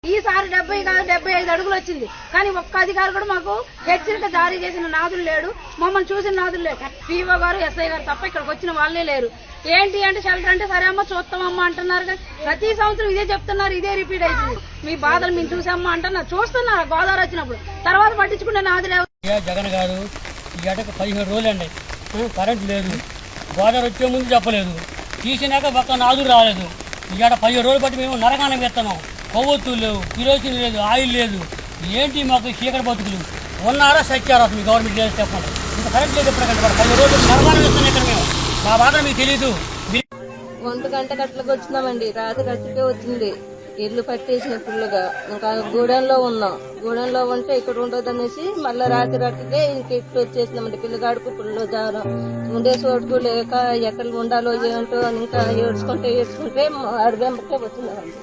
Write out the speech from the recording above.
ఈసారి 70 కాదు 75 అడుగులు వచ్చింది. కానీ ఒక్క అధికారి కూడా మాకు హెచ్చరిక జారీ చేసిన నాదులు లేడు, మమ్మల్ని చూసిన నాదులు లేడు. పీఓ గారు ఎస్ఐ గారు తప్ప ఇక్కడికి వచ్చిన వాళ్ళే లేరు. ఏంటి అంటే షెల్టర్ అంటే సరే అమ్మ చూస్తామమ్మా అంటున్నారు. కానీ ప్రతి సంవత్సరం ఇదే చెప్తున్నారు, ఇదే రిపీట్ అవుతుంది. మీ బాధలు మేము చూసామ్మా అంటున్నారు. చూస్తున్నారు గోదావరి వచ్చినప్పుడు, తర్వాత పట్టించుకునే నాదులే. జగన్ గారు ఈ ఏటకు 15 రోజులండి కరెంట్ లేదు. గోదావరి వచ్చే ముందు చెప్పలేదు, తీసినాక ఒక్క నాదులు రాలేదు. ఈ ఏట 15 రోజులు బట్టి మేము నరకానం పెడుతున్నాం. కొవ్వొత్తులు లేవు, కిరోసిన్ లేదు, ఆయిల్ లేదు. ఏంటి మాకు చీకటి బతుకులు ఉన్నారా సచ్చారా అసలు మీ గవర్నమెంట్ చేసి చెప్పండి. ఇంకా కరెంట్ లేదు ఎప్పటికంటే 15 రోజులు నరకానం పెడుతున్నాం ఇక్కడ మేము. మా బాధ మీకు తెలీదు. 1 గంట గట్లకు వచ్చినామండి, రాత్రి గట్లకే వచ్చింది. ఇల్లు పట్టేసిన ఫుల్లుగా. ఇంకా గూడెంలో ఉన్నాం. గూడెంలో ఉంటే ఇక్కడ ఉండదు అనేసి మళ్ళీ రాత్రి గట్లకే ఇంక ఇక్కడ వచ్చేసినామండి. పిల్లగాడుకు ఫుల్లు దారం ఉండే చోటుకు లేక ఎక్కడ ఉండాలో ఏంటో ఇంకా ఏడ్చుకుంటే అడిగేంపకే వచ్చినామండి.